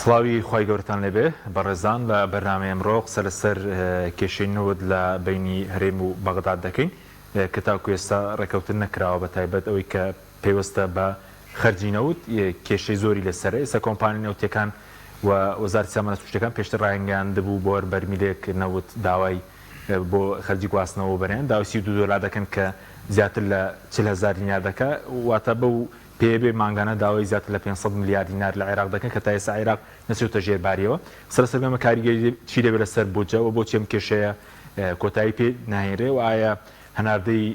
سڵاوی خی گەورتان لێبێ بەڕێزان لە بەرنامە ئەمڕۆ قسە لەسەر کێشەینەوە لە بینی هەرێم و بەغداد دەکەین کە تاکو ئێستا ڕێکەوتن نەکراوە بە تایبەت ئەوەی کە پێوەستە بە خەرجینەوت کێشەی زۆری لەسەر ئێستا کۆمپانی نەوتەکان و وەزارەتی سامانە سروشتەکان پێشتر ڕایگەیاندبوو بۆ بەرمیلێک نەوت داوای بۆ خەرجی گواستنەوە بەرێن داوای $32 دەکەن کە زیاتر لە 40,000 دینار دەکە واتە بەو پێبێ مانگانە داوای زیاتر لە 500 میلیارد دینار لە عێراق دەکەن کە تا ئێستا عێراق نەچێتە ژێرباریەوە سەرسەرمە کاریگەری چی دەبێت لەسەر بودجەوە بۆ چێم کێشەیە کۆتایی پێ ناهێنرێ و ئایا هەناردەی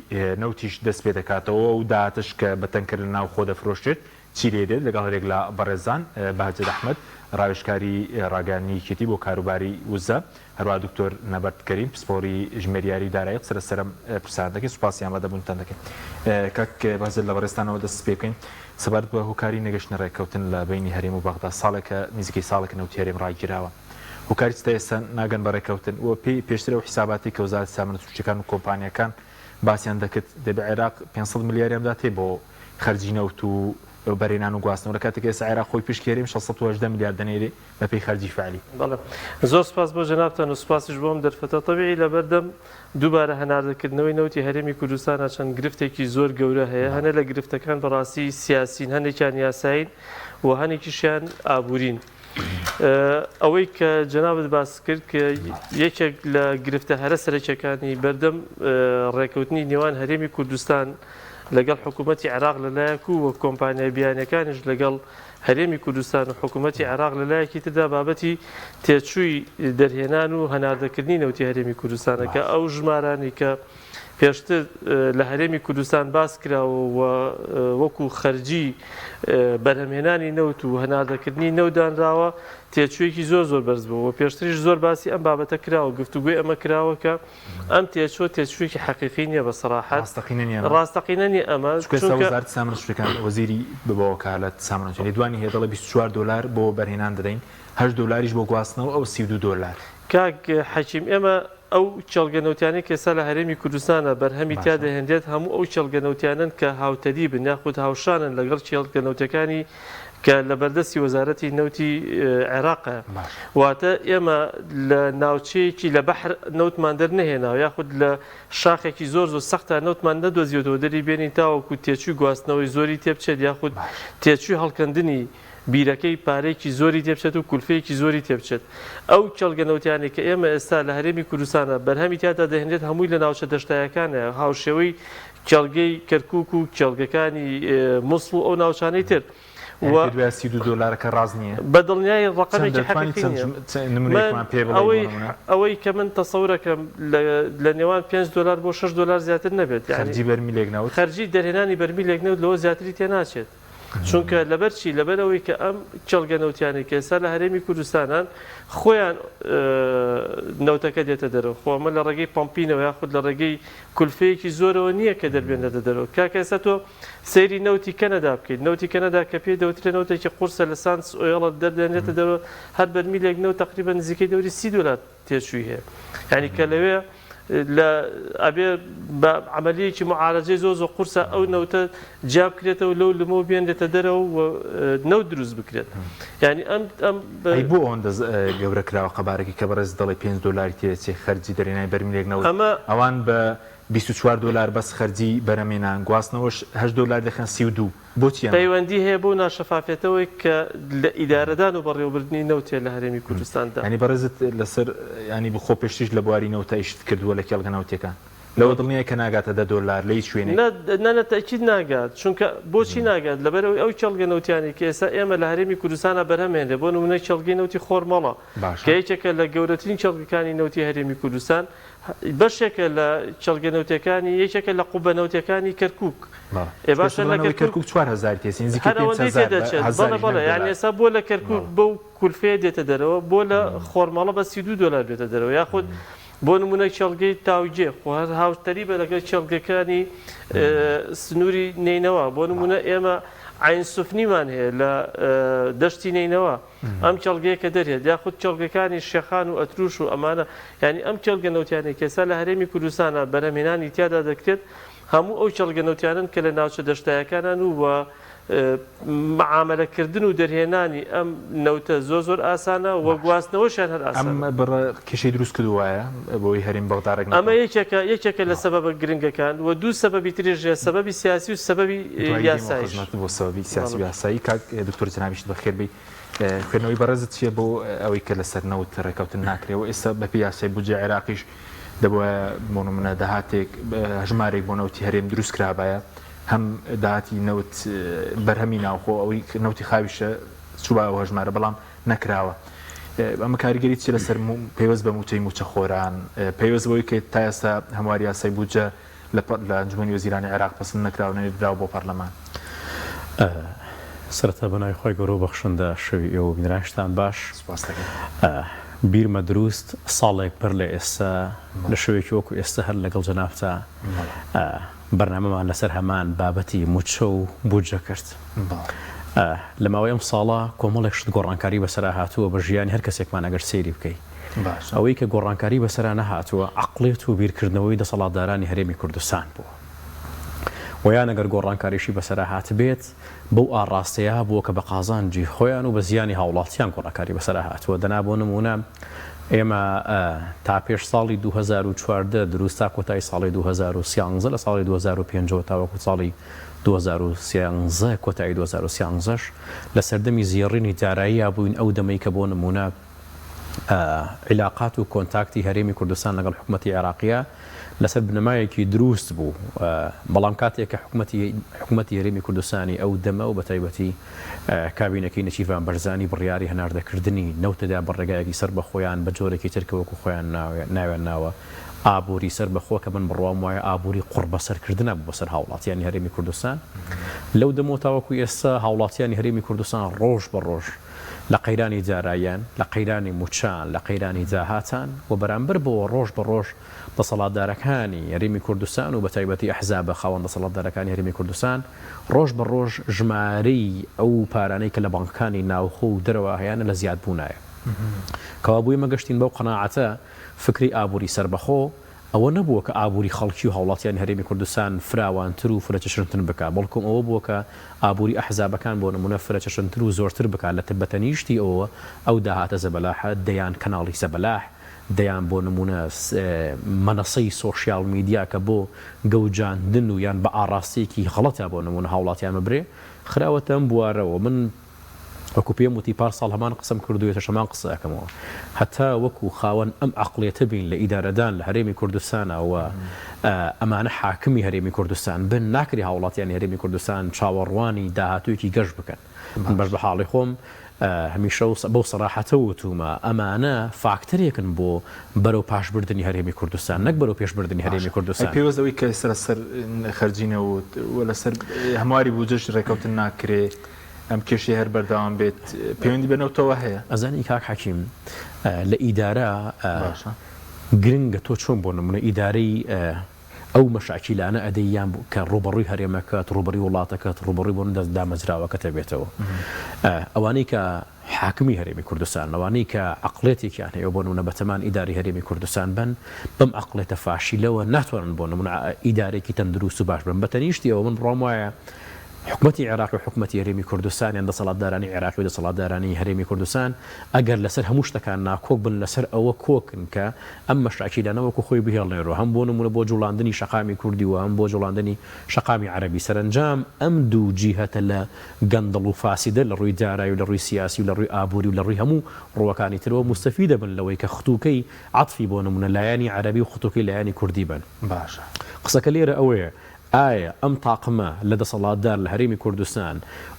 نەوتیش دەست پێ دەکاتەوە و داهاتش کە بەتەنکرد لە ناو خۆ دەفرۆشتێت چی لێ دێت لەگەڵ هەرێک لە بەڕێزان بەهجەت ئەحمەد ڕاوێژکاری ڕاگەیاندنی یەکێتی بۆ کاروباری وزە هەروە دکتۆر نەبەرد کەریم پسپۆڕی ژمێریاری دارایی سەرسەرم پرسیان دەکەین سوپاسیان بەدەبوونتان دەکەین کاک بەهجەت لە بەڕێستانەوە دەست پێ بکەین سەبارەت بە هۆکاری نەگەشتنە ڕێککەوتن لە بینی هەرێم و بەغدا ساڵێکە نزیکەی ساڵێکە نەوتی هەرێم ڕایگیراوە هۆکاری چ ئێستا ناگەن بە ڕێککەوتن و پێی پێشترەوە حیساباتی کە وزارەتی سامانە سروشتەکان و کۆمپانیەکان باسییان دەکرد دەبێ عێراق 500 میلیاردیاندا تێ بۆ خەرجی نەوت و بەرێنان و گواستنەوە لە کاتێک ئێستا عێراق خۆی پشتگیریم 680 میلیارد دەنێرێ بە پێی خەرجی فعلی. بەڵێ زۆر سپاس بۆ جەنابتان و سپاسیش بۆم دەرفەتە تەبیعی لەبەردەم دووبارە هەناردەکردنەوەی نەوتی هەرێمی کوردستانە چەند گرفتێکی زۆر گەورە هەیە هەنە لە گرفتەکان بەڕاستی سیاسین هەندێکیان یاساین و هەنێکیشیان ئابوورین. ئەوەی کە جەنابەت باس کرد کە یەکێک لە گرفتە هەرە سەرەکیەکانی بەردەم ڕێکەوتنی نێوان هەرێمی کوردستان لەگەڵ حکوومەتی عێراق لەلایەک و کۆمپانیا بیانەکانیش لەگەڵ هەرێمی کوردستان و حکوومەتی عێراق لەلایەکی تردا بابەتی تێچووی دەرهێنان و هەناردەکردنی نەوتی هەرێمی کوردستانە کە ئەو ژمارانی کە پێشتر لە هەرێمی کوردستان باس کراوە وەکو خەرجی بەرهەمهێنانی نەوت و هەناردەکردنی نەودانراوە تێچوویەکی زۆر بەرز بوو و پێشتریش زۆر باسی ئەم بابەتە کراوە گفتوگوی ئەمە کراوە کە ئەم تێچوویەکی حەقیقی نییە بە سەراحەت ڕاستەقینە نیە ئەمە وەزارەتی سامانە سروشتەکان وەزیری ببەوە کالەت سامانە دوانی هەیە دەڵێ $24 بۆ بەرهێنان دەدەین $8 بۆ گواستنەوە ئەو $32 کاک حەکیم ئێمە ئەو چەڵگەنەوتیانەی کە ئێستا لە هەرێمی کوردستانە بەرهەمی تا دەهێنرێت هەموو ئەو چەڵگەنەوتیانن کە هاوتەری بن یاخود هاوشانن لەگەڵ چەڵگەنەوتەکانی کە لە بەردەستی وەزارەتی نەوتی عێراقە واتە ئێمە لە ناوچەیەکی لە بەحر نەوتمان دەرنەهێناوە یاخود لە شاخێکی زۆر سەختە نەوتمان نەدۆزیێتەوە دەری بێنین تاوەکو تێچووی گواستنەوەی زۆری تێبچێت یاخود تێچووی هەڵکەندنی بیرەکەی پارێکی زۆری تێبچێت و کولفەیەکی زۆری تێبچێت ئەو چەڵگەنەوتیانی کە ئێمە ئێستا لە هەرێمی کوردستانە بەرهەمی تیادا دەهێنێت هەمووی لە ناوچە دەشتایەکانە هاوشێوەی کێڵگەی کەرکووک و کێڵگەکانی مووسڵ و ئەو ناوچانەی تر $32 ڕاز نییە بە دڵنیای ڕقەمێکی حەقیقی ئەوەی کە من تەسەورەکەم لە نێوان $5 بۆ $6 زیاتر نەبێت خەرجی بەرمیلێک نەوت خەرجی دەرهێنانی بەرمیلێک نەوت لەوە زیاتری تێناچێت چونکە لەبەرچی لەبەرەوەی کە ئەم چەڵگەنەوتیانی کە ئێستا لە هەرێمی کوردستانان خۆیان نەوتەکە دێتە دەرەوە خۆمە لە ڕێگەی پۆمپینەوە یاخود لە ڕێگەی کولفەیەکی زۆرەوە نییە کە دەربێنێتە دەرەوە کاکە ئێستا تۆ سەیری نەوتی کەنەدا بکەیت نەوتی کەنەدا کە پێ دەوترێت نەوتێکی قورسە لە سانس ئۆیڵە دەردێنێتە دەرەوە هەر بەرمیلێک نەوت تقریبا نزیکەی دەوری $30 تێچووی هەیە یعنی کە لەوێ لە ئەبێ بە عملیەکی معالەجەی زۆر قورسە ئەو نەوتە جیاب بکرێتەوە لەو لەمەوە بێنێتە دەرەوە و نەوت دروست بکرێت یعنی ئەم بۆ ئەوەندە گەورە کراوە قەبارێکی کە بەڕێز دەڵێ $5 تێچێ خەرجی دەرێنای بەرمیلێک نەوت ئەوان بە $24 بەس خەرجی بەرەمێنان گواستنەوەش $8 دەخەن 32 بۆچی پەیوەندی هەیە بۆ ناشەفافێتەوەی کە لە ئیدارەدان و بەڕێوەبردننی نەوتێ لە هەرێمی کوردستاندا ینی بەڕێزت لەسەر ینی بخۆ پێشتیش لە بواری نەوتە ئیشت کردووە لە کێڵگە نەوتەکان لەوە دڵنیە کە ناگاتە $10 لی شوێنێ نەتەکید ناگات چونکە بۆچی ناگات لەبەرەوەی ئەو چەڵگە نەوتیانی کە ئێستا ئێمە لە هەرێمی کوردستانە بەرهەمێنرێ بۆ نمونە چەڵگەی نەوتی خۆرمەڵە کە یەکێکە لە گەورەترین چەڵگەکانی نەوتی هەرێمی کوردستان بەشێکە لە چەڵگەنەوتەکانی یەکێکە لە قوبەنەوتەکانی کەرکووک باشە لە کەرکووک 4000 تێسین یعنی ئێستا بۆ لە کەرکووک بەو کولفەیە دێتە دەرەوە بۆ لە خۆرماڵە بە $32 بێتە دەرەوە یاخود بۆ نمونە چەڵگەی تاوجێ خۆ هاوتەری بە لەگەڵ چەڵگەکانی سنووری نینەوە بۆ نمونە ئێمە عین سوفنیمان هەیە لە دەشتی نینەوە ئەم چەڵگەیە کە دەرێت یاخود چەڵگەکانی شێخان و ئەتروش و ئەمانە یعنی ئەم چەڵگەنەوتیانێک کێسا لە هەرێمی کوردستانە بەرهەمهێنانی تیادا دەکرێت هەموو ئەو چەڵگەنەوتیانن کە لە ناوچە دەشتایەکانان و معاملەکردن و دەرهێنانی ئەم نەوتە زۆر ئاسانە وە گواستنەوەشیان هەر ئاسانە. ئەم بڕە کێشەی دروست کردووایە بۆی هەرێمی بەغداد ئەمە یەکێکە لە سەبەبە گرنگەکان و دوو سەبەبی تریژە سەبەبی سیاسی و سەبەبی یاسایی بۆ سەبەبی سیاسی و یاسایی کاک دکتۆر جنابیشت بەخێر بی خوێندنەوەی بەڕێزت چییە بۆ ئەوەی کە لەسەر نەوت ڕێکەوتن ناکرێەوە ئێستا بەپی یاسای بودجێ عێراقیش دەبووە بۆ نمونە داهاتێک هەژمارێک بۆ نەوتی هەرێم دروست کرابایە هەم داهاتی نەوت بەرهەمی ناوخۆ ئەوەی نەوتی خاویشە چوبە ئەو هەژمارە بەڵام نەکراوە. ئەمە کاریگەری چی لەسەر پێوەست بە موچەی موچەخۆران پێوەست بەوەی کە تا ئێستا هەموار یاسای بودجە لە ئەنجومەنی وەزیرانی عێراق پەسەند نەکراوە نێدراوە بۆ پەرلەمان. سەرەتا بەناوی خۆی گەورە بەخشندە شەوی ئێوە بینرانشتان باش بیرمە دروست ساڵێک پڕ لە ئێستا لە شوێکی وەکو ئێستا هەر لەگەڵ جەنابتە بەرنامەمان لەسەر هەمان بابەتی موچە و بودجە کرد. لە ماوەی ئەم ساڵە کۆمەڵێک شت گۆڕانکاری بەسەرا هاتووە بە ژیانی هەر کەسێکمان ئەگەر سەیری بکەیت. ئەوەی کە گۆڕانکاری بەسەرا نەهاتووە عەقڵێت و بیرکردنەوەی دەسەڵاتدارانی هەرێمی کوردستان بووە. ویان ئەگەر گۆڕانکاریشی بەسەرا هات بێت بەو ئاڕاستەیە بووە کە بە قازانجی خۆیان و بە زیانی هاوڵاتیان گۆڕانکاری بەسەرا هاتووە. دەنا بۆ نمونە ئێمە تا پێش ساڵی 2014 دروستا کۆتایی ساڵی 2013 لە ساڵی 2005 تاوەکو ساڵی 2013 کۆتایی 2013 لە سەردەمی زیێڕینی داراییە بووین ئەو دەمەی کە بۆ نمونە علاقات و کۆنتاکتی هەرێمی کوردستان لەگەڵ حکوومەتی عێراقیە لەسەر بنەمایەکی دروست بوو. بەڵام کاتێک کە حکوومەتی هەرێمی کوردستانی ئەو دەمە و بە تایبەتی کابینەکەی نەچیڤان بەرزانی بڕیاری هەناردەکردنی نەوتەدا بە ڕێگایەکی سەر بە خۆیان بە جۆرێکی ترکەوەکو خۆیان ناوێن ناوە ئابووری سەر بەخۆ کە من بڕوام وایە ئابووری قوربەسەرکردنە بوو بەسەر هاوڵاتیانی هەرێمی کوردستان. لەو دەمەوەتاوەکو ئێستا هاوڵاتیانی هەرێمی کوردستان ڕۆژ بە ڕۆژ لە قەیرانی جاراییان لە قەیرانی موچان لە قەیرانی جاهاتان و بەرامبەر بۆ ڕۆژ بە ڕۆژ دەسەڵاتدارەکانی هەرێمی کوردستان و بە تایبەتی ئەحزابە خاوەن دەسەڵاتدارەکانی هەرێمی کوردستان ڕۆژ بە ڕۆژ ژمارەی ئەو پارانەی کە لە بانکەکانی ناوخۆ و دەرەوە هەیەە لە زیاد بوونایە. کەوا بووی مەگەشتین بەو قەناعەتە فکری ئابووری سربەخۆ ئەوە نەبووە کە ئابووری خەڵکی و هاوڵاتیان هەرێمی کوردستان فراوانتر و فرەچەشتن بکات بەڵکوم ئەوە بووە کە ئابووری ئەحزابەکان بۆ نمونە فرەچەشتر و زۆرتر بکات لە بەتەنیشتی ئەوە ئەو داهاتە زەبەلاحە دەیان کەناڵی زەبەلاح دەیان بۆ نمونە مەنەسەی سۆشیال میدیا کە بۆ گەوجاندن و یان بە ئاڕاستەیەکی غەڵەتە بۆ نمونە هاوڵاتیان ببرێ خراوەتە ئەم بوارەوە. من وەکو پێم وتی پار ساڵ هەمان قسەم کردوێتە شەمان قسە ئەەکەمەوە هەتا وەکو خاوەن ئەم عەقڵیەتە بین لە ئیدارەدان لە هەرێمی کوردستانەوە ئەمانە حاکمی هەرێمی کوردستان بن ناکری هاوڵاتیان هەرێمی کوردستان چاوەڕوانی داهاتوویەکی گەشت بکەن. من بەش بە حاڵی خۆم هەمیشە بەو سەراحەتە وتومە ئەمانە فاکتەرێکن بۆ بەرەو پاشبردننی هەرێمی کوردستان نەک بەرەو پێشبردننی هەرێمی کوردستان. پێوەستەوەی کە لەسەر خەرجینەوە لەسەر هەمواری بودجەش ڕێکەوتن ناکرێ ئەم کێشی هەر بەردەوام بێت پەیوەندی بەنەوتەوە هەیە. ئەزانی کاک حەکیم لە ئیدارە گرنگە تۆ چۆن بۆ نمونە ئیدارەی ئەو مەشاکیلانە ئەدەیان کە ڕوبەڕووی هەرێمەکەت ڕوبەڕی وڵاتەکەت ڕوبەڕووی بۆ دامەزراوەکەتە بێتەوە. ئەوانەی کە حاکمی هەرێمی کوردستان ئەوانەی کە عەقڵێتێکیان هەیە بۆ نمونە بەتەمان ئیداری هەرێمی کوردستان بن بەم عەقڵێتە فاشیلەوە ناتوانن بۆ نمونە ئیدارێکی تەندروست و باش بن. بەتەنیشتی ئەوە من بڕۆم وایە حکومەتی عێراق و حکومەتی هەرێمی کوردستان یان دەسەڵاتدارانی عێراقی و دەسەڵاتدارانی هەرێمی کوردستان ئەگەر لەسەر هەموو شتەکان ناکۆک بن لەسەر ئەوە کۆکن کە ئەم مەشاکیلانەوەکو خۆی بهێڵنێرەوە هەم بۆ نمونە بۆ جوڵاندنی شەقامی کوردی و هەم بۆ جوڵاندنی شەقامی عەرەبی سەرنجام ئەم دوو جیهەتە لە گەندەڵ و فاسیدە لە ڕووی دارایی و لە ڕووی سیاسی و لە ڕووی ئابووری و لە ڕووی هەموو ڕووەکانی ترەوە مستەفیدە بن لەوەی کە خطووکەی عەتفی بۆ نمونە لایانی عەرەبی و خطووکەی لایانی کوردی بن. باشە قسەکە لێرە ئەوەیە ئایا ئەم تاقمە لە دەسەڵاتدار لە هەرێمی کوردستان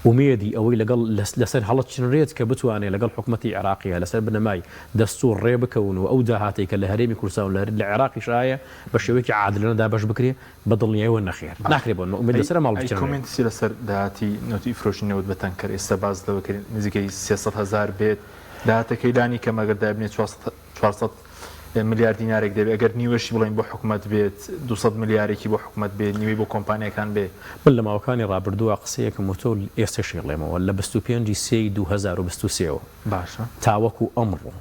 ومێدی ئەوەی لەگەڵ لەسەر هەڵەت چنرێت کە بتوانێت لەگەڵ حکومەتی عێراقیە لەسەر بنەمای دەستوور ڕێ بکەون و ئەو داهاتێک کە لە هەرێمی کوردستان لە عێراقیش ئاە بە شێوەیەکی عادلانەدا بەش بکرێ بە دڵنیایەوە نەخێر ناکرێ بۆ ئومێد لەسەر ماڵ کۆمنتی لەسەر داهاتی نوتی فرۆشینەوەت بەتەنکەر ئێستا باز لەوەکرد نزیکەی 300,000 بێت داهاتەکەیلانی کە مەگەردا بنێت 400 ملیارد دینارێک دەبێت ئەگەر نیوەشی بڵین بۆ حکوومەت بێت 200 ملیارێکی بۆ حکوومەت بێت نیوەی بۆ کۆمپانیەکان بێ. من لە ماوەکانی ڕابردووە قسەیەکم وتۆ ئێستاشی ڵێمەوە لە 25 سی 2023 باشە تاوەکو ئەمڕۆ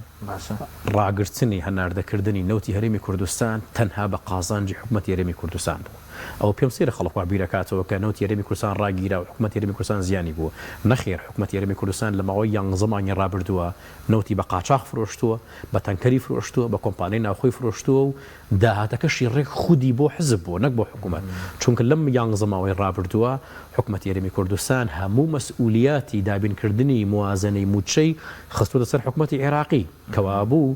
ڕاگررتنی هەناردەکردنی نەوتی هەرێمی کوردستان تەنها بە قازانجی حکوومەت یاریمی کوردستان بوو. ئەو پێم سێرە خەڵکوا بیرەکاتەوە کە نەوتی یاریمی کوردستان ڕاگیرا و حکوومەت یاریمی کوردستان زیانی بوو. نەخێر حکوومەت یاریمی کوردستان لە ماوەی یانزەمانی ڕابردووە نەوتی بە قاچاق فرۆشتووە، بە تەنکەری فرۆشتووە، بە کۆمپانیای ناوخۆی فرۆشتووە و داهاتەکەشی ڕێک خودی بۆ حزب بوو نەک بۆ حکوومەت. چونکە لەم یانزەماوەی ڕابردووە حکوومەت یاریمی کوردستان هەموو مەسئولیاتی دابینکردنی موازنەی موچەی خستووە سەر حکوومەتی عێراقی کەوا بوو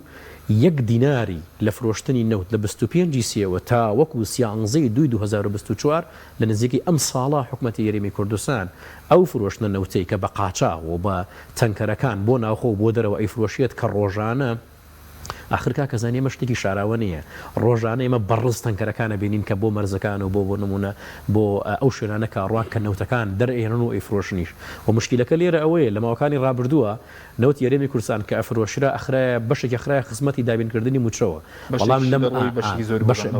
1 دیناری لە فرۆشتنی نەوت لە 25 سیەوە تا وەکو سیانزەی 2024 لە نزیکی ئەم ساڵا حکوومەتی یاریمی کوردستان ئەو فرۆشتنە نەوتەی کە بە قاچاق و بە تەنکەرەکان بۆ ناوخۆ بۆ دەرەوە ئەی فرۆشیێت کە ڕۆژانە ئاخرکا کەزانانی ئەمە شتێکی شاراوە نییە. ڕۆژانە ئێمە بەڕز تەنکەرەکانە بینین کە بۆ مەرزەکان و بۆ نمونە بۆ ئەو شوێنانە کاڕوان کە نەوتەکان دەرئێنن و ئەیفرۆشنیش. و مشکلەکە لێرە ئەوەیە لە ماوەکانی ڕابردووە نەوت یاریمی کوردستان کە ئەفرۆشرا ئەخرایە بەشێکی خرای خزمەتی دابینکردنی موچەوە.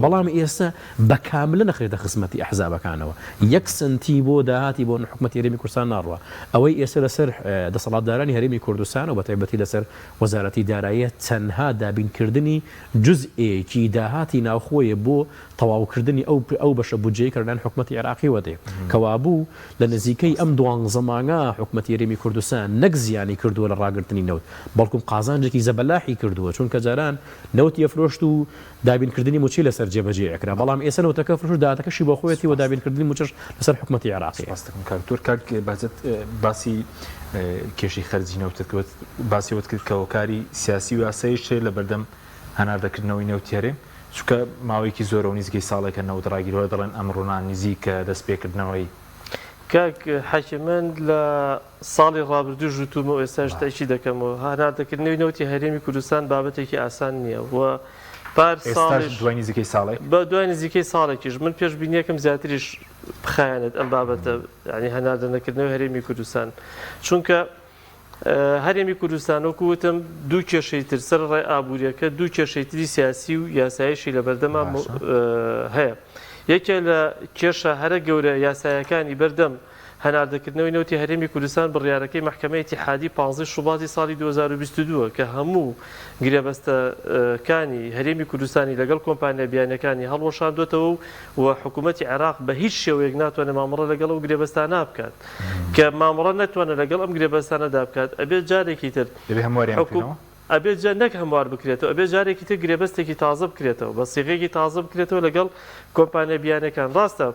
بەڵام ئێستا بەکاملە نەخرێتە خزمەتی ئەحزابەکانەوە. 1 سنتی بۆ داهاتی بۆ حکوومەت یاریمی کوردستان ناڕوە. ئەوەی ئێستا لەسەر دەسەڵاتدارانی هەرێمی کوردستان و بەتایبەتی لەسەر وەزارەتی داراییە تەنها دابینکردنی جزئێکی داهاتی ناوخۆیە بۆ تەواوکردنی ئەو بەشە بودجەی کردن حکوومەتی عێراقی وەدێ کەوا بوو لە نزیکەی ئەم 12 مانگا حکوومەتی یاریمی کوردستان نەک زیانی کردووە لە ڕاگررتنی نەوت بەڵکوم قازانجێکی زەبەلاحی کردووە چونکە جاران نەوت یەفرۆشت و دابینکردنی موچی لەسەر جێبەجێ ئەکرا بەڵام ئێستا نەوتەکە فرۆشت داهاتەکەشی بۆ خۆیەتی و دابینکردنی موچەش لەسەر حکوومەتی عێراقی. کاکتۆر کاک بازت باسی کێشی خەرجی نەوتت کرد باسی وت کرد کە هۆکاری سیاسی و یاساییش لە بەردەم هەناردەکردنەوەی نەوت هەرێم چونکە ماوەیەکی زۆرە و نزیکەی ساڵێکە نەوت ڕاگیرەوە دەڵێن ئەمڕۆنان نزیکە دەستپێکردنەوەی کاک حەکیمەن لە ساڵی ڕابردوو ژوتومە و ئێستا شتێکی دەکەمەوە هەناردەکردنەوەی نەوتی هەرێمی کوردستان بابەتێکی ئاسان نییە و پار ساڵیش دوای نزیکەی ساڵێک بە دوای نزیکەی ساڵێکیش من پێشبینیەکەم زیاتریش بخایەنێت ئەم بابەتە ینی هەناردەکردنەوەی هەرێمی کوردستان چونکە هەرێمی کوردستان وەکووتم دوو کێشەی تر سەر ڕێی ئابوووریەکە دوو کێشەی تری سیاسی و یاسایشی لە بەردەما هەیە. یەکێ لە کێشە هەرە گەورە یاسایەکانی بەردەم هەناردەکردنەوەی نەوتی هەرێمی کوردستان بڕیارەکەی محکەمەی ئیتیحادی 15 شوباتی ساڵی 2022 کە هەموو گرێبەستەکانی هەرێمی کوردستانی لەگەڵ کۆمپانیا بیانەکانی هەڵوەشاندوێتەوە و حکوومەتی عێراق بە هیچ شێوەیەک ناتوانێت مامەڕە لەگەڵ ئەو گرێبەستانە بکات کە مامەڕە ناتوانێت لەگەڵ ئەم گرێبەستانەدا بکات ئەبێت جارێکی تر ئەبێت جا نەک هەموار بکرێتەوە ئەبێت جارێکی تر گرێبەستێکی تازە بکرێتەوە بە سیغەیەکی تازە بکرێتەوە لەگەڵ کۆمپانیا بیانەکان. ڕاستە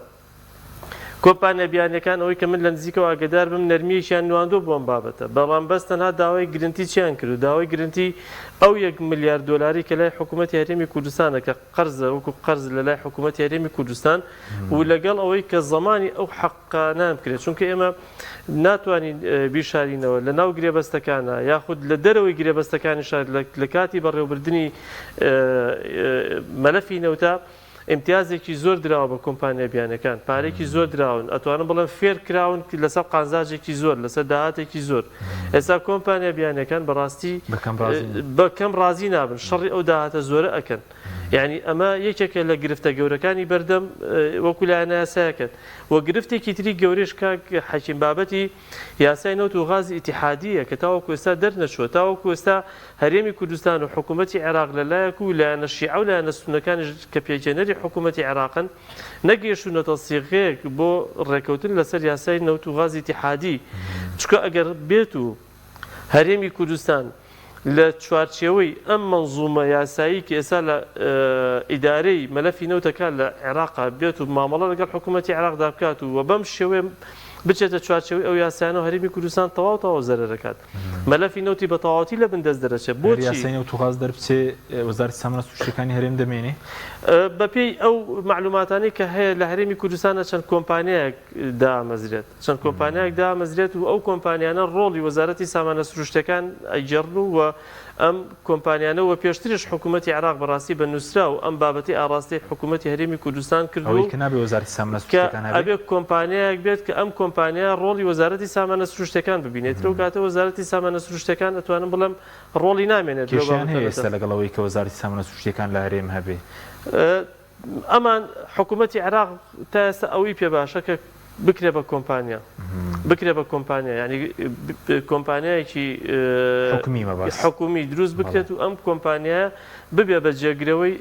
کۆمپانیا بیانەکان ئەوەی کە من لە نزیکەوە ئاگدار بم نەرمیەکیان نواندۆ بۆم بابەتە بەڵام بەس تەنها داوای گرنتی چیان کرد و داوای گرنتی ئەو 1 ملیار دلاری کە لای حکوومەتی هەرێمی کوردستانە کە قەرزە وەکو قەرز لە لای حکوومەتی هەرێمی کوردستان و لەگەڵ ئەوەی کە زمانی ئەو حەقانان بکرێت چونکە ئێمە ناتوانین بیشارینەوە لە ناو گرێبەستەکانە یاخود لە دەرەوەی گرێبەستەکانی شار لە کاتی بەڕێوەبردننی مەلەفی نەوتە امتیازێکی زۆر دراوە بە کۆمپانیا بیانەکان پارێکی زۆر دراون ئەتوانم بڵم فێر کراون لەسەر قازانجێکی زۆر لەسەر داهاتێکی زۆر ئێستا کۆمپانیا بیانەکان بەڕاستی بەکەم ڕازی نابن شەڕی ئەو داهاتە زۆرە ئەکەن یعنی ئەمە یەکێکە لە گرفتە گەورەکانی بەردەم وەکو لایەنە یاسایەکەن و گرفتێکی تری گەورەش کاک حەکیم بابەتی یاسای نەوت و غازی ئیتیحادیە کە تاوەکو ئێستا دەرنەچووە تاوەکو ئێستا هەرێمی کوردستان و حکوومەتی عێراق لەلایەک و لایەنە شیعە و لایەنە سونەکانی کە پێکێنەری حکوومەتی عێراقن نەگەیشتونەتە سیغەیەک بۆ ڕێکەوتن لەسەر یاسای نەوت و غازی ئیتیحادی چکە ئەگەر بێت و هەرێمی کوردستان لە چوارچێوەی ئەم مەنزومە یاسایی کە ئێستا لە ئیدارەی مەلەفی نەوتەکان لە عێراقا بێت و مامەڵە لەگەڵ حکوومەتی عێراقدا بکات و بەم شێوێ بچێتە چوارچێوەی ئەو یاسایانە و هەرێمی کوردستان تەواو زەرەرەکات مەلەفی نەوتی بە تەواوەتی لە بندەست دەرەچێت بۆچی یاسای نەوت و غاز دەربچێ وەزارەتی سامانە سروشتیەکانی هەرێم دەمێنێ بەپێی ئەو معلوماتانی کە هەیە لە هەرێمی کوردستانە چەند کۆمپانیایەک دامەزرێت چەند کۆمپانیایەک دامەزرێت و ئەو کۆمپانیانە ڕۆڵی وەزارەتی سامانە سروشتیەکان ئەیجێڕن و ئەم کۆمپانیانەوە پێشترش حکوومەتی عێراق بەڕاستی بە نووسرا و ئەم بابەتی ئاراستی حکوومەتی هەرێمی کوردستان کردو ئەبێ کۆمپانیایەک بێت کە ئەم کۆمپانیا ڕۆڵی وەزارەتی سامانە سروشتیەکان ببینێت و کاتە وەزارەتی سامانە سروشتیەکان ئەتوانم بڵێم ڕۆڵی نامێنێت ئێستا لەگەڵەوەی کە وەزارەتی سامانە سروشتیەکان لە هەرێم هەبێ ئەمان حکوومەتی عێراق تا ئێستا ئەوەی پێ باشە کە بکرێ بە کۆمپانیا بکرێ بە کۆمپانیا ینی کۆمپانیایەکی حکومی دروست بکرێت و ئەم کۆمپانیا ببێ بە جێگرەوەی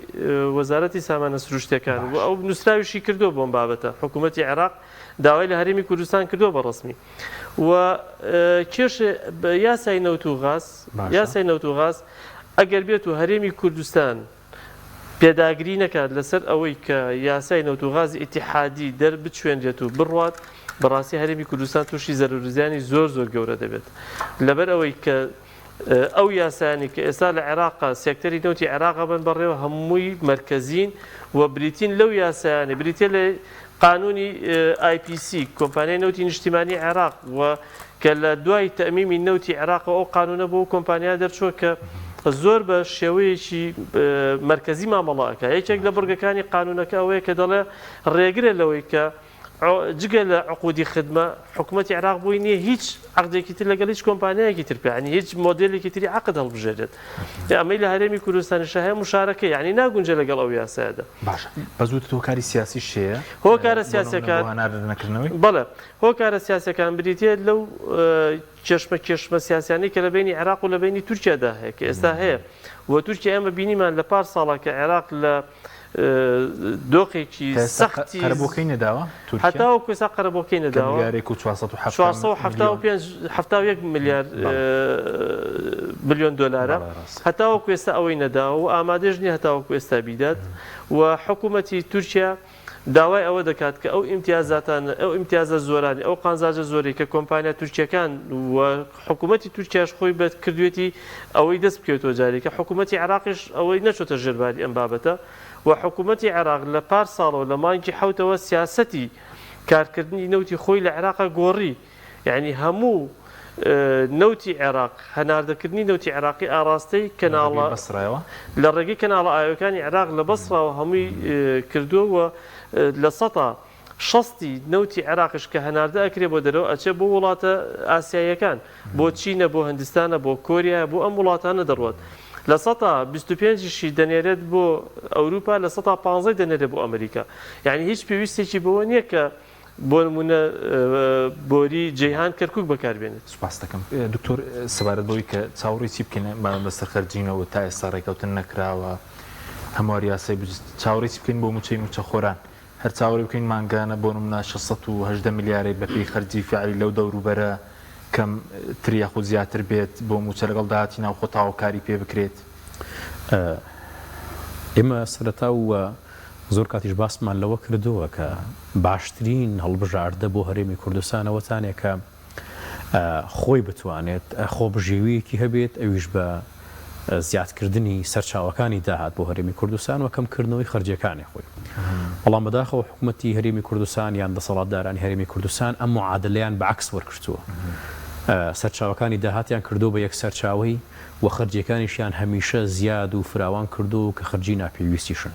وەزارەتی سامانە سروشتەکان و ئەو نووسراویشی کردو بۆم بابەتە حکوومەتی عێراق داوای لە هەرێمی کوردستان کردو بە ڕسمی و کێش یاسای نەوت و غاز ئەگەر بێت و هەرێمی کوردستان پێداگری نەکات لەسەر ئەوەی کە یاسای نەوت و غازی ئیتیحادی بچوێنرێت و بڕوات بەڕاستی هەرێمی کوردستان تووشی زەرورزیانی زۆر گەورە دەبێت لەبەر ئەوەی کە ئەو یاسانی کە ئێستا لە عێراقا سێکتەری نەوتی عێراقا بن بەڕێوە هەمووی مرکزین و بریتین لەو یاسایانە بریتە لە قانونی IPC کۆمپانیای نەوتی نیشتیمانی عێراق و کە لە دوای تەمیمی نەوتی عێراق ئەو قانونە بۆ کۆمپانیا دەرچووە کە زۆر بە شێوەیەکی مرکزی مامەڵاکە یەکێک لە بڕگەکانی قانونەکە ئەوەیە کە دەڵێ ڕێگرە لەوەی کە جگە لە عقودی خدمە حکوومەتی عێراق بووی نییە هیچ عقدێکی تر لەگەڵ هیچ کۆمپانیایەکی تر پێیانی هیچ مۆدلێکی تری عقد هەڵبژێرێت ئەمەی لە هەرێمی کوردستانیش هەیە مشارەکە یعنی ناگونجە لەگەڵ ئەو یاسایەدا باش بەزوو هۆکاری سیاسی شەیە هۆکارە سیاسەکان بەڵێ هۆکارە سیاسەکان بریتێ لەو کێشمە سیاسیانی کە لە بینی عێراق و لە بینی تورکیادا هەیە کە ئێستا هەیە و تورکیا ئێمە بینیمان لە پار ساڵە کە عێراق لە دۆخێکی سەختی قەرەبۆکەی نەداوە هەتاوە کوێسا قەرەبۆکەی نەداوە 471 میلیارد بلیۆن دۆلارە هەتاوە کوێستا ئەوەی نەداوە و ئامادەش نیە هەتاوە کوێستا بیدات و حکوومەتی تورکیا داوای ئەوە دەکات کە ئەو ئیمتیازاتان ئەو ئیمتیازە زۆرانی ئەو قانزاجە زۆری کە کۆمپانیا تورکیەکان و حکوومەتی تورکیاش خۆی بە کردوێتی ئەوەی دەست بکەوێتەوە جارێکە حکوومەتی عێراقیش ئەوەی نەچۆتە ژێرباری ئەم بابەتە و حکوومەتی عێراق لە پار ساڵەوە لە مانگی حوتەوە سیاسەتی کارکردنی نەوتی خۆی لە عێراقا گۆڕی یعنی هەموو نەوتی عێراق هەناردەکردنی نەوتی عێراقی ئاراستەی کەناڵە لە ڕێگەی کەناڵە ئاوەکانی عێراق لە بەسڕەوە هەمووی کردووە لە سەتا شەستی نەوتی عێراقش کە هەناردە ئەکرێ بۆ دەرەوە ئەچێ بۆ وڵاتە ئاسیایەکان بۆ چینە بۆ هەندستانە بۆ کۆریا بۆ ئەم وڵاتانە دەڕوات لە سەتا 25شی دەنێرێت بۆ ئەوروپا لە سەتا 15 دەنێرێت بۆ ئەمریکا یعنی هیچ پێویستێکی بەوە نییە کە بۆ نمونە بۆری جەیهان کەرکووک بەکاربێنێت سوپاس دەکەم دکتۆر سەبارەت بەوەی کە چاوەڕێی چی بکەین بەسەر خەرجینەوە تا ئێستا ڕێکەوتن نەکراوە هەموار یاسای چاوەڕێی چی بکەین بۆ موچەی موچەخۆران هەر چاوەڕێی بکەین مانگانە بۆ نمونە 618 میلیارد بەپێی خەرجی فعلی لەو دەوروبەرە کەم تریاخ و زیاتر بێت بۆ موچە لەگەڵ داهاتی ناوخۆ تاوەکاری پێ بکرێت ئێمە سەرەتا وە زۆر کاتیش باسمان لەوە کردووە کە باشترین هەڵبژاردە بۆ هەرێمی کوردستانەوەتانێک کە خۆی بتوانێت خۆبژێویەکی هەبێت ئەویش بە زیادکردنی سەرچاوەکانی داهات بۆ هەرێمی کوردستان و کەمکردنەوەی خەرجەکانی خۆی بەڵام بەداخەوە حکوومەتی هەرێمی کوردستان یان دەسەڵاتدارانی هەرێمی کوردستان ئەم معادلەیان بەعکس وەرگرتووە سەرچاوەکانی داهاتیان کردو بە یەک سەرچاوی و خەرجیەکانیشیان هەمیشە زیاد و فراوان کردو کە خەرجی ناپێویستیشن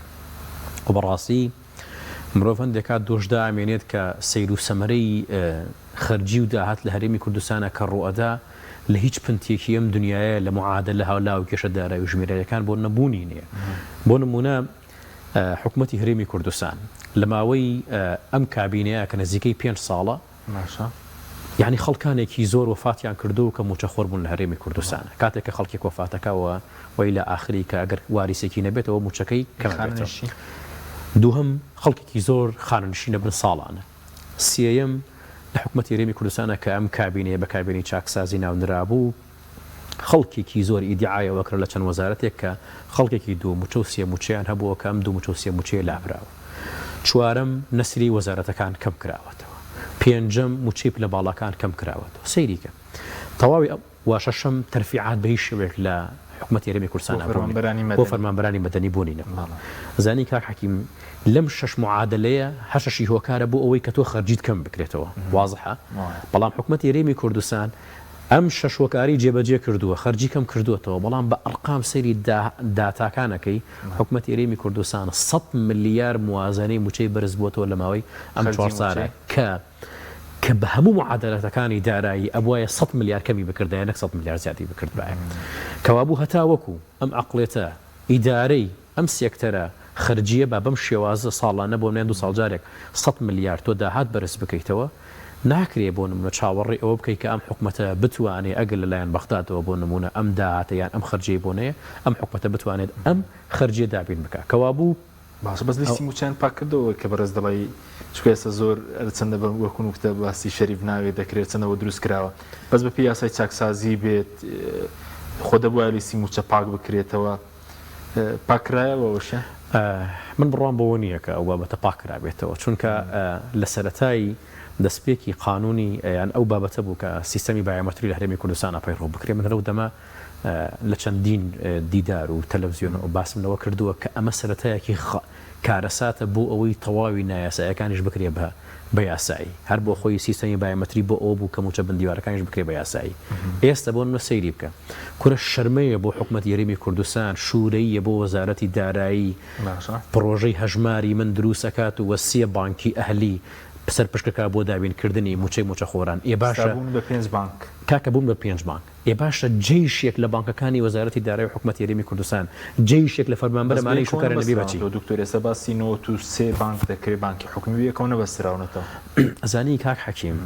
و بەڕاستی مرۆڤ هەندێک کات دۆشدا ئامێنێت کە سەیر و سەمەرەی خەرجی و داهات لە هەرێمی کوردستانە کە ڕوئەدا لە هیچ پنتێکی ئەم دنیاە لە معادلە هاولا و کێشە دارایی و ژمێرەکان بۆ نەبوونی نییە بۆ نمونە حکوومەتی هەرێمی کوردستان لە ماوەی ئەم کابینەیە کە نزیکەی 5 ساڵە یعنی خەڵکانێکی زۆر وفاتیان کردو کە موچەخۆر بوون لە هەرێمی کوردستانە کاتێک کە خەڵکی وفاتەکەەوە وی لە ئاخری کە ئەگەر واریسێکی نەبێتەوە موچەکەی کەمێتەوە دووهم خەڵکێکی زۆر خاننشینە بن ساڵانە سێەم لە حکوومەتی هەرێمی کوردستانە کە ئەم کابینەیە بە کابینی چاکسازی ناونرابوو خەڵکێکی زۆر ئیدعایەوە کرد لە چەند وەزارەتێک کە خەڵکێکی دوو موچە و سێ موچەیان هەبووە کە ئەم دوو موچە و سێ موچەیە لابراوە چوارەم نەسری وەزارەتەکان کەم کراوەتەوە پێنجەم موچەی لە باڵەکان کەم کراوەتەوە سەیریکە تەواوی وا شەشەم تەرفیعات بە هیچ شێوەیەک لە حکوومەتی هەرێمی کوردستان بۆ فەرمانبەرانی مەدەنی بوونی نەبوو زانی کاک حەکیم لەم شەش معادلەیە هەشەشی هۆکارە بۆ ئەوەی کە تۆ خەرجیت کەم بکرێتەوە وازحە بەڵام حکوومەتی هەرێمی کوردستان ئەم شەش هۆکاری جێبەجێ کردووە خەرجی کەم کردووەتەوە بەڵام بە ئەرقام سەیری داتاکانەکەی حکوومەتی هەرێمی کوردستان 100 ملیار موازنەی موچەی بەرز بووەتەوە لە ماوەی ئەم 4 ساڵە کە بە هەموو معادلەتەکانی دارایی ئەبووایە 100 ملیار کەمی بکردایە 100 ملیار زیادی بکردبایە کەوابوو هەتا وەکو ئەم عەقڵێتە ئیدارەی ئەم سێکتەرە خرجیە با بەم شێوازە ساڵانە بۆ نێن 2 ساڵجارێک 100 ملیار تۆ داهات بەرز بکەیتەوە ناکرێ بۆ نمونە چاوەڕێ ئەوە بکەیت کە ئەم حکومەتە بتوانێت ئەگەر لەلایەن بەغدادەوە بۆ نمونە ئەم داهاتەیان ئەم خەرجیە بۆ نەیە ئەم حکومەتە بتوانێت ئەم خەرجیە دابین بکە کەوا بوو باش بەس لیستی موچیان پاک کردەوە کە بەڕێز دەڵی چکێسە زۆر چەندە بە وەکو نوکتە باسی شەریف ناوێت دەکرێت چەندەوە دروست کراوە بەس بە پێی یاسای چاکسازی بێت خۆ دەبووە لیستی موچە پاک بکرێتەوە پاکرایەوەشە من بڕوان بۆ نییە کە ئەو بابەتە پاکرابێتەوە چونکە لە سەرەتایی دەستپێکی قانونی یان ئەو بابەتە بوو کە سیستەمی بایۆمەتری لە هەرێمی کوردستانە پەیڕۆ بکرێ من لەو دەما لە چەندین دیدار و تەلەڤیزیۆن و باسم لەوە کردووە کە ئەمە سەرەتایەکی کارەساتە بۆ ئەوەی تەواوی نایاسایەکانیش بکرێ بە یاسایی هەر بۆ خۆی سیستەمی بایۆمەتری بۆ ئەو بوو کە موچە بندیوارەکانیش بکرێ بە یاسایی ئێستا بۆ نمە سەیری بکە کورە شەرمەیە بۆ حکومەتی هەرێمی کوردستان شوورەیە بۆ وەزارەتی دارایی پرۆژەی هەژماری من دروستەکات و وەسیە بانکی ئەهلی سەر پشکەکە بۆ دابینکردنی موچە خۆران ێ باشە بە 5 بانک کاکە بوون بە 5 بانک ێ باشە جێیشێک لە بانکەکانی وەزارەتی دارایی و حکومەتی هەرێمی کوردستان جێیشێک لە فەرمانبەرمانەی شوکارە نەبێ بچی دکتۆر ئێستا باسی 93 بانک دەکرێت بانکی حکومی یەکەوە نەبەستراونەتەوە ئەزانی کاک حەکیم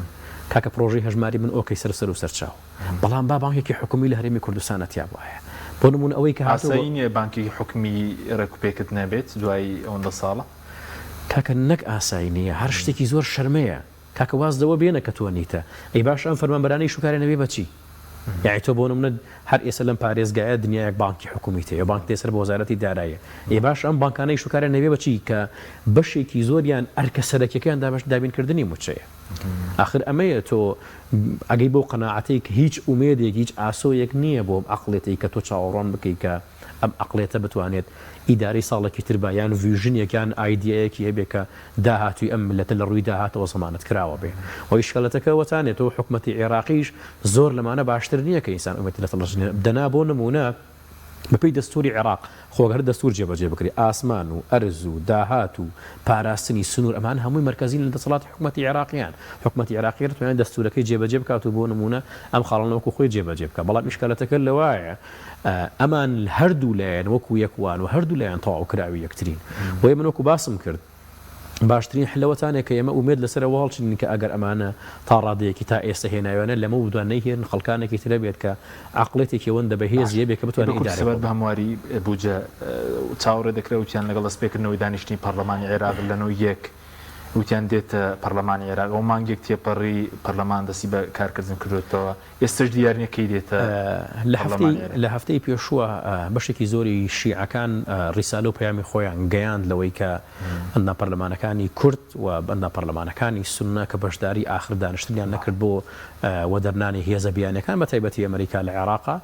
کاکە پرۆژەی هەژماری من ئۆکەی سەر و سەرچاو بەڵام با بانکێکی حکومی لە هەرێمی کوردستانە تیا وایە بۆ نمونە ئەوەی کە ئاساییە بانکی حکومی ڕێکوپێکت نەبێت دوای ئەوەندە ساڵە کاکە نەک ئاسایی نییە هەر شتێکی زۆر شەرمەیە کاکە واز دەوە بێنە کە تۆ نیتە ئەی باش ئەم فەرمانبەرانەی شوکارە نەبێ بچی یعنی تۆ بۆ نمونە هەر ئێستا لەم پارێزگایە دنیایەک بانکی حکومیتە یا بانک دێسەر بە وەزارەتی داراییە ئەی باش ئەم بانکانەی شوکارە نەبێ بچی کە بەشێکی زۆریان ئەرکە سەرەکیەکەیان دابینکردنی موچەیە آخر ئەمەیە تۆ ئەگەی بۆ قەناعەتەی کە هیچ ئومێدێک هیچ ئاسۆیەک نییە بۆ ئەقڵێتی کە تۆ چاوەڕوان بکەی کە ئەم ئەقلێتە بتوانێت ئیداری ساڵێکی تربایان ڤژنێکیان ئایدیەیەکی هەبێ کە داهاتوی ئەم ملەتە لە ڕووی داهاتەوە زەمانەت کراوە بێ و ئیشکەلەتەکەوەتانێتەوە حکومەتی عێراقیش زۆر لەمانە باشتر نییە کە ئینسان ئومێتی لە تەڵەژنێ دەنا بۆ نمونە بەپێی دەستوری عێراق خۆگەر دەستور جێبەجێ بکری ئاسمان و ئەرز و داهات و پاراستنی سنوور ئەمان هەمووی مەرکەزی لە دەسەڵاتی حکومەتی عێراقیان حکومەتی عێراقی دەتوانێت دەستورەکەی جێبەجێ بکات و بۆ نمونە ئەم خاڵانەوەکو خۆی جێبەجێ بکە بەڵام ئیشکەلەتەکە لەوایە ئەمان هەردوو لایەن وەکو یەکوان و هەردوو لایەن تەواو کراوی یەکترین بۆیە من وەکو باسم کرد باشترین حلەوەتانێک کە ئێمە ئومێد لەسەر واڵچین کە ئەگەر ئەمانە تا ڕادەیەکی تا ئێستا هێناوێنە لەمە بدوان نەیهێن خەڵکانێکی ترە بێت کە عقلێتێکی ئەوەندە بەهێز یەبێت کە بتوانێت ئیدارە بە هەمواری بوجە چاوەڕێ دەکرێت وتیان لەگەڵ دەستپێکردنەوەی دانیشتنی پەرلەمانی عێراق لەنەوە یەک وتیان دێتە پەرلەمانی عێراق ئەو مانگێک تێپەڕی پەرلەمان دەستی بە کارکردن کردوێتەوە ئێستش دیارنیەکەی دێتە لە هەفتەی پێشووە بەشێکی زۆری شیعەکان ڕیسالە و پەیامی خۆیان گەیاند لەوەی کە ئەندا پەرلەمانەکانی کورد و بەندا پەرلەمانەکانی سونە کە بەشداری ئاخر دانیشتنیان نەکرد بۆ وەدەرنانی هێزە بیانەکان بە تایبەتی ئەمریکا لە عێراقا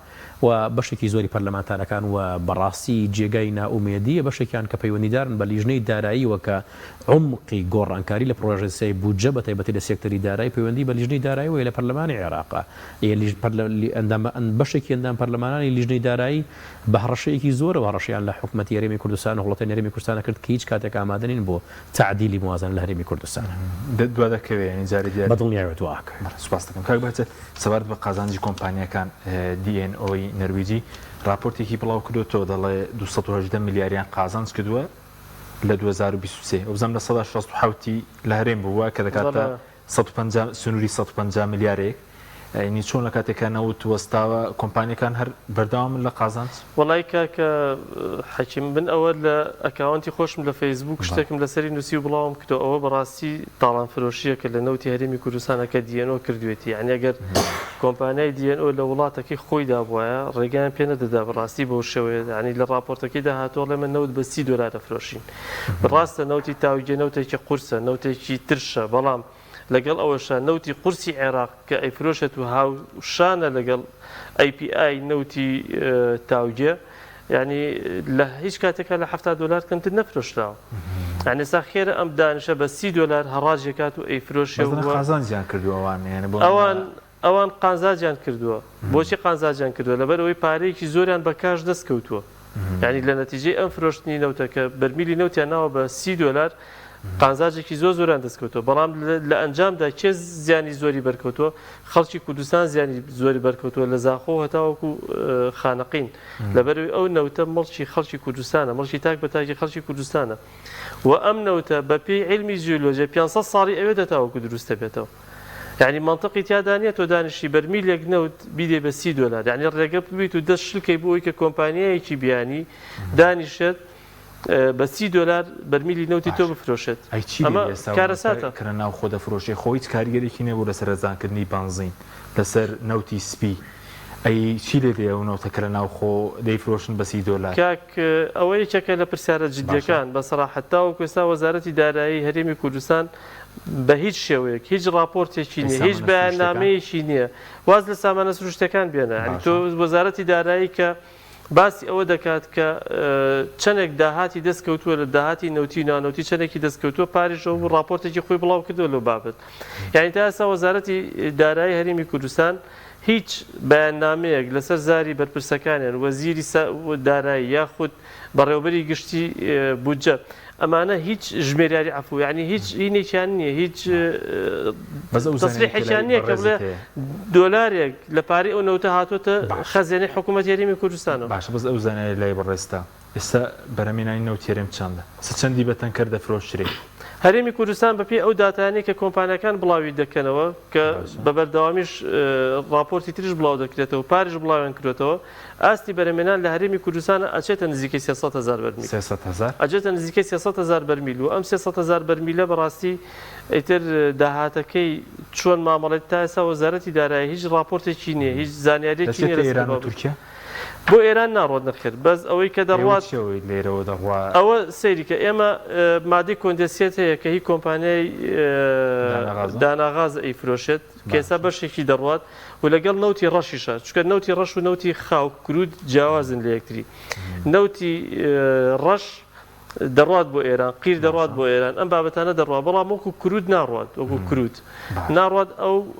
و بەشێکی زۆری پەرلەمانتارەکان و بەڕاستی جێگای ناومێدیە بەشێکیان کە پەیوەندیدارن بە لیژنەی داراییەوە کە عمقی گۆڕانکاری لە پرۆژەی بودجە بە تایبەتی لە سێکتەری دارایی پەیوەندی بە لیژنەی دارایی و لە پەرلەمانی عێراقا بەشێکی ئەندام پەرلەمانانی لیژنەی دارایی بە هەڕەشەیەکی زۆرەوە هەڕەشیان لە حکومەتی هەرێمی کوردستان و وڵاتانی هەرێمی کوردستان کرد کە هیچ کاتێک ئامادەنین بۆ تعدیلی موازنە لە هەرێمی کوردستان دوا دەکەوێت ینی جاری دیار بەدڵنیاوێت واکە سوپاس دەکەم کاک بەچێت سەبارەت بە قازانجی کۆمپانیەکان DNOی نەرویجی راپۆرتێکی بڵاو کردوەوە دەڵێ 218 ملیاریان قازانج کردووە لە 2023 ئەو بزانام لە 167 لە هەرێم بووە کە دەکاتە 150 سنووری 150 ملیارێک اینی چۆن لە کاتێکانەوت وەستاوە کۆمپانیەکان هەر بەردەوام لە قازانج وڵای کاکە حەکیم بن ئەوە لە ئەکاونتی خۆشم لە فەیسبوک شتێکم لەسەری نووسی و بڵاوم کردەوە ئەوە بەڕاستی تاڵان فرۆشیە کە لە نەوتی هەرێمی کوردستانەکە DNO کردوێتی یعنی ئەگەر کۆمپانیای DNO لە وڵاتەکەی خۆی دابووایە ڕێگەیان پێ نەدەدا بەڕاستی بەو شێوەیە ینی لە راپۆرتەکەی داهاتوە لێمە نەوت بە $30 دەفرۆشین بەڕاستە نەوتی تاویگە نەوتێکی قورسە نەوتێکی ترشە بەڵام لەگەڵ ئەوەشە نەوتی قورسی عێراق کە ئەیفرۆشێت و هاوشانە لەگەڵ API نەوتی تاوگێ ینی لە هیچ کاتێکە لە $70 کەمتر نەفرۆشراوە یعنی ئێستا خێرە ئەم دانیشە بە $30 هەڕاجێکات و ئەیفرۆشێەوە قازانجیان کردووەوان ئەوان قازاجیان کردووە بۆچی قازاجیان کردووە لەبەرەوەی پارەیەکی زۆریان بە کاش دەست کەوتووە ینی لە نەتیجەی ئەم فرۆشتنی نەوتەکە بەرمیلی نەوتیان ناوە بە $30 قانزاجێکی زۆران دەستکەوتەوە بەڵام لە ئەنجامدا کێ زیانی زۆری بەرکەوتووە خەڵکی کوردستان زیانی زۆری بەرکەوتووە لە زاخۆ هەتاوەکو خانەقین لەبەروی ئەو نەوتە مڵکی خەڵکی کوردستانە مڵکی تاک بە تاکی خەڵکی کوردستانە و ئەم نەوتە بە پێی علمی ژیۆلۆژیا 500 ساڵی ئەوێ دەتاوەکو دروستە بێتەوە یعنی منطقی تیادا نیە تۆ دانیشتی بەرمیلێک نەوت بیدێ بە $30 یعنی ڕێگە ببیت و دەست شلکەی بۆ ئەوی کە کۆمپانیایەکی بیانی دانیشێت بە $30 بەرمیلی نەوتی تۆ بفرۆشێت ئەمە کارەساتە کە ناو خۆ دەفرۆشێ خۆی کاریگەرێکی نەبوو لەسەر ڕێزانکردنی بانزین لەسەر نەوتی سپی ئەی چی لێ دێ و نەوتەکە لە ناو خۆ دەیفرۆشن بە $30 کاک ئەوە یەکێکە لە پرسیارە جدیەکان بەسەراحەت تاوەکو ئێستا وەزارەتی دارایی هەرێمی کوردستان بە هیچ شێوەیەک هیچ راپۆرتێکی نییە هیچ بەیاننامەیەکی نییە واز لە سامانە سروشتەکان بێنە تۆ وەزارەتی دارایی کە باسی ئەوە دەکات کە چەندێک داهاتی دەستکەوتووە لە داهاتی نەوتی نانەوتی چەندێکی دەستکەوتووە پارێژەوە و راپۆرتێکی خۆی بڵاو کردووە لەو بابەت یعنی تا ئێستا وەزارەتی دارایی هەرێمی کوردستان هیچ بەیاننامەیەک لەسەر زاری بەرپرسەکانیان وەزیری دارایی یاخود بەڕێوەبەری گشتی بودجە ئەمانە هیچ ژمێریاری عفو یعنی هیچ هینێکیان نییە هیچ تەسریحێکیان نییە کە بڵێ $1 لە پارەی ئەو نەوتە هاتوۆتە خەزیێنەی حکوومەتی هەرێمی کوردستانەوە باشە بەس ئەو زانایە لای بەڕێستا ئێستا بەرەمێنانی نەوتێرم چەندە چەندی بەتەنکەر دەفرۆشترێ هەرێمی کوردستان بەپێی ئەو داتانەی کە کۆمپانیەکان بڵاوی دەکەنەوە کە بە بەردەوامیش راپۆرتی تریش بڵاو دەکرێتەوە پارێژ بڵاویان کردێتەوە ئاستی بەرەمێنان لە هەرێمی کوردستان ئەچێتە نزیکەی 300,000 بەرمیل 300,000 ئەجێتە نزیکەی 300,000 بەرمیل و ئەم 300,000 بەرمیلە بەڕاستی ئیتر داهاتەکەی چۆن مامەڵێت تا ئێستا وەزارەتی دارایی هیچ راپۆرتێکی نییە هیچ زانیاریێکی نییە لە تورکیا بۆ ئێران ناڕۆت نەخێر بەس ئەوەی کە دەڕوات لێرەوە دەڕوات ئەوە سەیری کە ئێمە مادەی کۆندسیێت هەیە کە هی کۆمپانیای داناغاز ئەیفرۆشێت کێسا بەشێکی دەڕوات و لەگەڵ نەوتی ڕەشیشە چکە نەوتی ڕەش و نەوتی خاو کرود جیاوازن لە یەکتری نەوتی ڕەش دەڕوات بۆ ئێران قیر دەڕوات بۆ ئێران ئەم بابەتانە دەڕوات بەڵام وەکو کرود ناڕوات وەکو کرود ناڕوات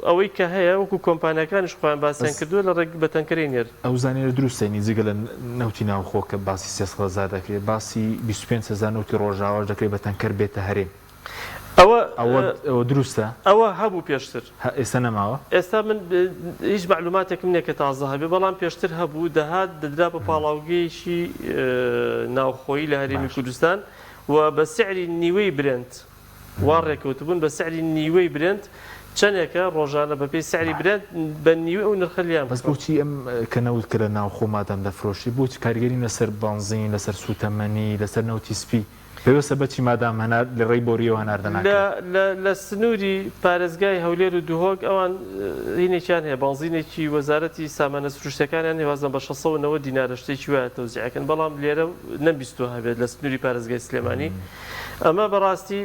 ئەوەی کە هەیە وەکو کۆمپانیەکانیش خۆیان باسییان کردووە لە ڕێک بەتەنکەری نێر ئەو زانێرە دروستێنی جگە لە نەوتی ناوخۆ کە باسی 300,000 دەکرێت باسی 25,000 نەوتی ڕۆژاوەش دەکرێت بەتەنکەر بێتە هەرێم ئەوە دروستە ئەوە هەبوو پێشتر ئێستا نەماوە ئێستا من هیچ معلوماتێکم نییە کە تازە هەبێ بەڵام پێشتر هەبوو دەهات دەدرا بە پاڵاوگەیەکی ناوخۆیی لە هەرێمی کوردستان و بە سعری نیوەی برند وا ڕێکەوتبوون بە سعری نیوەی برند چەندێکە ڕۆژانە بەپێی سعری برند بە نیوە ئەو نرخەلیان بەس بۆچی ئەم کە نەوت کە لە ناوخۆ مادەم دەفرۆشی بۆچی کاریگەری لەسەر بانزین لەسەر سوتەمەنی لەسەر نەوتی سپی پێوەستە بەچی مادام هەنار لە ڕێی بۆریەوە هەناردەناکرێت لە سنووری پارێزگای هەولێر و دوهۆک ئەوان هینێکیان هەیە بانزینێکی وەزارەتی سامانە سروشتەکانیان هێوازن بە 690 دینارە شتێکی وایە تەوزیعەکەن بەڵام لێرە نەبیستوە هەبێت لە سنووری پارێزگای سلێمانی ئەمە بەڕاستی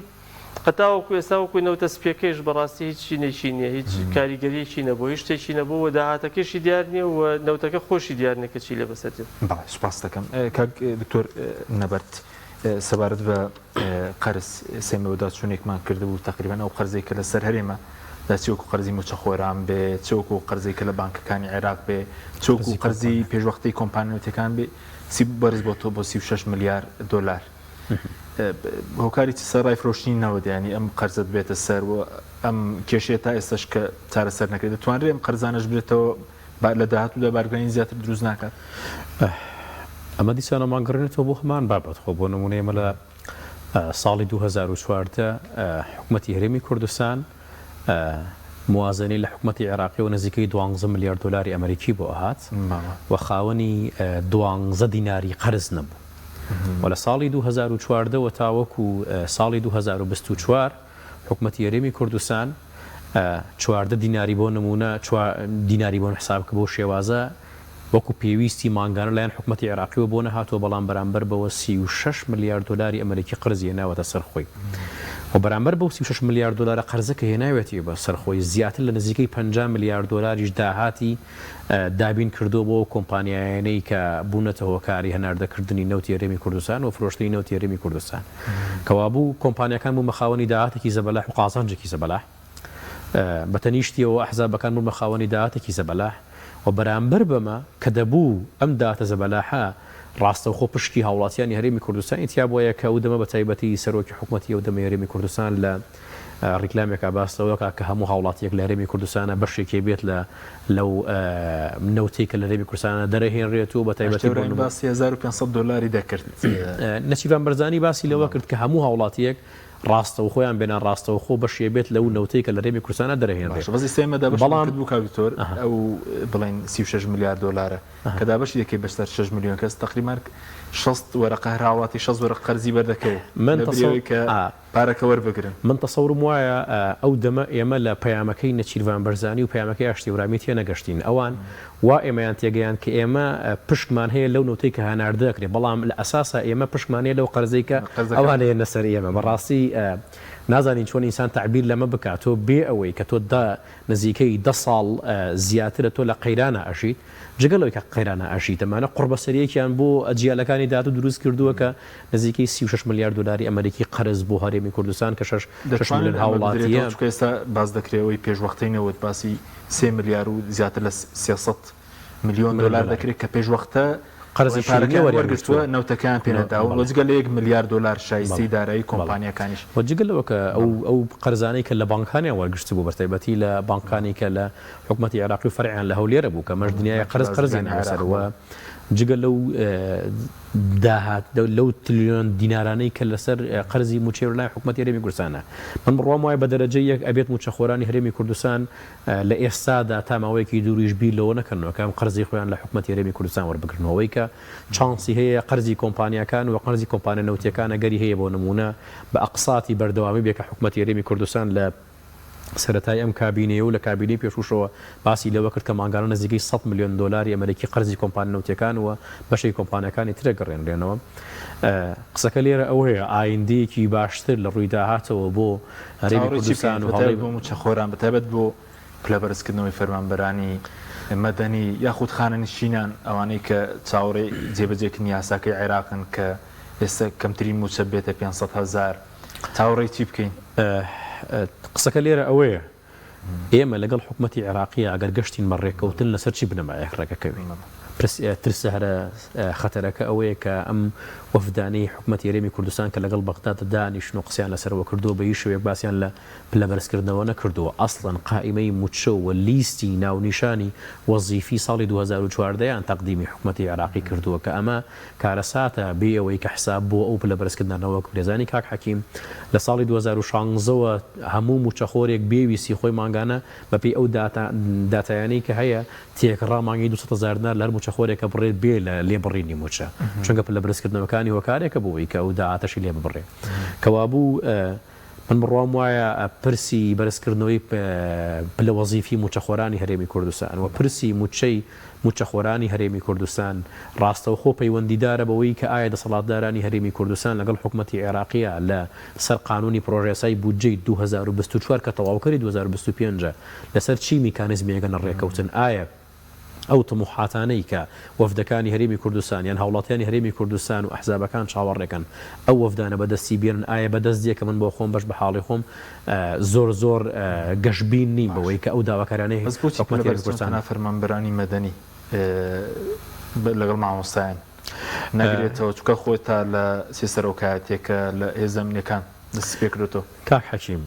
قەتاوەکو ئێستا وەکوی نەوتە سپیەکەیش بەڕاستی هیچ شینێکی نییە هیچ کاریگەریەکی نەبوو هیچ شتێکی نەبوو و داهاتەکەشی دیار نییە و نەوتەکە خۆشی دیار نییە کە چی لە بەسەر سوپاس دەکەم کاک دکتۆر نەبەرد سەبارەت بە قەرز سێمەوەدا چوونێکمان کردبوو تقریبان ئەو قەرزێک کە لەسەر هەرێمە چۆکو قەرزی موچەخۆران بێ چۆکو قەرزێک کە لە بانکەکانی عێراق بێ چۆکو قەرزی پێشوەختی کۆمپانیەکان بێ سی بەرز بۆ تۆ بۆ 36 ملیار دلار هۆکاری سەرای فرۆشتنی نەوە ینی ئەم قەرزت بێتە سەر و ئەم کێشێت تا ئێستش کە چارەسەر نەکرێت دەتوانرێت ئەم قەرزانەش بێتەوە لە داهاتوودا بارگەانی زیاتر دروست ناکات ئەمە دیسانەمانگەڕێنێتەوە بۆ هەمان بابەت خۆ بۆ نمونە ئێمە لە ساڵی 2014 حکوومەتی هەرێمی کوردستان موازنەی لە حکوومەتی عێراقی و نزیکەی 12 ملیار دلاری ئەمریکی بۆ ئەهات و خاوەنی 12 دیناری قەرز نەبوو و لە ساڵی 2014 و تاوەکو ساڵی 2024 حکوومەتی هەرێمی کوردستان 14 دیناری بۆ نمونە دیناری بۆ حسابکە بۆ شێوازە وەکو پێویستی مانگانە لایەن حکوومەتی عێراقیەوە بۆ نەهاتوە بەڵام بەرامبەر بەوە 36 ملیار دلاری ئەمریکی قەرزی هێناوەتە سەرخۆی و بەرامبەر بەو 36 ملیار دلار قەرزەکە هێناوێتی بە سەرخۆی زیاتر لە نزیکەی 50 ملیار دلاریش داهاتی دابین کردو بۆ کۆمپانیایانەی کە بوونەتە هۆکاری هەناردەکردنی نەوتی هەرێمی کوردستان و فرۆشتنی نەوتی هەرێمی کوردستان کەوا بوو کۆمپانیەکان بوو مەخاوەنی داهاتێکی زەبەلاح و قازانجێکی زەبەلاح بەتەنیشتیەوە ئەحزابەکان بوو مەخاوەنی داهاتێکی زەبەلاح و بەرامبەر بەمە کە دەبوو ئەم داتە زەبەلاحە ڕاستەوخۆ پشتی هاوڵاتیانی هەرێمی کوردستانی تیا بۆیە کە ئەو دەمە بە تایبەتی سەرۆکی حکوومەتی ئەو دەمە هەرێمی کوردستان لە ڕیکلامێکا باسەوەکە کە هەموو هاوڵاتیەک لە هەرێمی کوردستانە بەشێکی بێت لەو نەوتەی کە لە هەرێمی کوردستانە دەرەهێنرێت و بە تایبەتی باسی 1500 دلاری دەکرد. نەچیروان بەرزانی باسی لەوە کرد کە هەموو هاوڵاتیەک ڕاستەوە خۆیان بێنان ڕاستەوخۆ بەشێ بێت لەو نەوتەی کە لە هەرێمی کوردستانە دەرەهێنرێت. بەڵام سیستەمەدا بەڵام بوو کاوتۆر ئەو بڵین 36 میلیارد دلارە کە دابەشی یەکەی بەشتر 6 میلیۆن کەس تقریبا 60 وەرەقە هەراوڵاتی 6 وەرەق قەرزی بەردەکەوێت پارەکە وەربگرن. من تەسەورم وایە ئەو دەمە ئێمە لە پەیامەکەی نەچیروان بەرزانی و پەیامەکەی ئاشتیورامی تێ نەگەشتین ئەوان وا ئێمەیان تێگەیان کە ئێمە پشتمان هەیە لەو نەوتەی کە هەناردەکرێت بەڵام لە ئەساسا ئێمە پشتمان هەیە لەو قەرزەی کە ئەوانەیە نەسەر ئێمە بەڕاستی نازانین چۆن ئینسان تعبیر لەمە بکات تۆ بێ ئەوەی کە تۆ نزیکەی 10 ساڵ زیاترە تۆ لە قەیرانە ئەژیت جگەلەوەی کە قەیرانە ئەژیت ئەمانە قوربەسەریەکیان بۆ ئەجیالەکانی داات و دروست کردووە کە نزیکەی 36 میلیارد دلاری ئەمریکی قەرز بۆ هەرێمی کوردستان کە 6 میلیۆن هاوڵاتیە ئێستا باز دەکرێەوەی پێشوەختینەوەت باسی 3 میلیارد و زیاتر لە 300 میلیۆن دلار دەکرێت کە پێشوەختە قەرزی پارەکە وەرگرتووە نەوتەکان پێنەداوە وەجگە لە 1 میلیارد دلار شایستی دارایی کۆمپانیەکانیش وەجگەلەوە کە ئەو قەرزانەی کە لە بانکانیان وەرگرت بوو بەتایبەتی لە بانکانی کە لە حکوومەتی عێراقی و فەرعیان لە هەولێرە بوو کە مەش دنیای قەرزیان هەسەرەوە جگە لەو تریلیۆن دینارانەی کە لەسەر قەرزی موچێرلای حکوومەتی هەرێمی کوردستانە من بڕوام وایە بە دەرەجەی یەک ئەبێت موچەخۆرانی هەرێمی کوردستان لە ئێستادا تا ماوەیەکی دووریش بیر لەوە نەکەنەوە کەم قەرزی خۆیان لە حکوومەتی هەرێمی کوردستان وەربگرنەوەی کە چانسی هەیە قەرزی کۆمپانیەکان و قەرزی کۆمپانیا نەوتیەکانە گەری هەیە بۆ نمونە بە ئەقساتی بەردەوامی بێ کە حکوومەتی هەرێمی کوردستان لە سەرەتای ئەم کابینەیە و لە کابینەی پێشوشەوە باسی لەوە کرد کە ماگانە نزیکەی 100 میلیۆن دلاری ئەمریکی قەرزی کۆمپانیا نەوتیەکان و بەشەی کۆمپانیەکانی ترە گەڕێنرێنەوە قسەکە لێرە ئەو هەیە ئایندەیەکی باشتر لە ڕووی داهاتەوە بۆ هەرێمی کوردستان و هەڵی بۆ موچەخۆران بەتایبەت بۆ پلەبەرزکردنەوەی فەرمانبەرانی مەدەنی یاخود خانەنشینان ئەوانەی کە چاوەڕێی جێبەجێکردنی یاساکەی عێراقن کە ئێستا کەمترین موچە بێتە 500,000 چاوەڕێی چی بکەین؟ قسەکە لێرە ئەوەیە ئێمە لەگەڵ حکوومەتی عێراقیە ئەگەر گەشتین بەڕێکەوتن لەسەر چی بنەمایە ڕێگەکەوی ترسە هەرە خەتەرەکە ئەوەیە کە ئەم وەفدانەی حکوومەتی هەرێمی کوردستان کە لەگەڵ بەغداد دانیشتن و قسەیان لەسەرەوە کردووە بە شوێک باسییان لە پلەبەرزکردنەوە نەکردووە ئەسڵەن قائیمەی موچە و لیستی ناونیشانی وەزیفی ساڵی 2014یان تەقدیمی حکوومەتی عێراقی کردووە کە ئەمە کارەساتە بێ ئەوەی کە حساب بۆ ئەو پلەبەرزکردنەوە برێزانی کاک حەکیم لە ساڵی 2016ەوە هەموو موچەخۆرێک بێویستی خۆی ماگانە بەپێی ئەو داتایانەی کە هەیە تێکڕا مانگی 200,000 دینار لەر موچەخۆرێکە بڕێت بێ لە لێبڕینی موچە چونکە پلەبەرزکردنەوەکانی هۆکارێکە بووی کە ئەو داهاتەشی لێ ببڕێ کەوابوو من بڕوام وایە پرسی بەرزکردنەوەی پلە وەزیفی موچەخۆرانی هەرێمی کوردستان و پرسی موچەی موچەخۆرانی هەرێمی کوردستان ڕاستەوخۆ پەیوەندیدارە بەوەی کە ئایا دەسەڵاتدارانی هەرێمی کوردستان لەگەڵ حکوومەتی عێراقیە لە سەر قانونی پرۆژێسای بودجەی 2024 کە تەواوکەری 2025 لەسەر چی میکانیزمێگەنە ڕێکەوتن ئایا ئەو تەموحاتانەی کە وەفدەکانی هەرێمی کوردستان یان هاوڵاتیانی هەرێمی کوردستان و ئەحزابەکان چاوەڕێکن ئەو وەفدانە بەدەستی بێنن ئایا بەدەست دێ کە من بۆ خۆم بەش بە حاڵی خۆم زۆر گەشتبین نیم بەوەی کە ئەو داواکارانەی کوردستان فەرمانبەرانی مەدەنی لەگەڵ مامۆستایان نەگرێتەوە چکە خۆی تا لە سێسەرۆکایەتێکە لە هێزەمینەکان دەست پێ کردوتەوە کاک حەکیم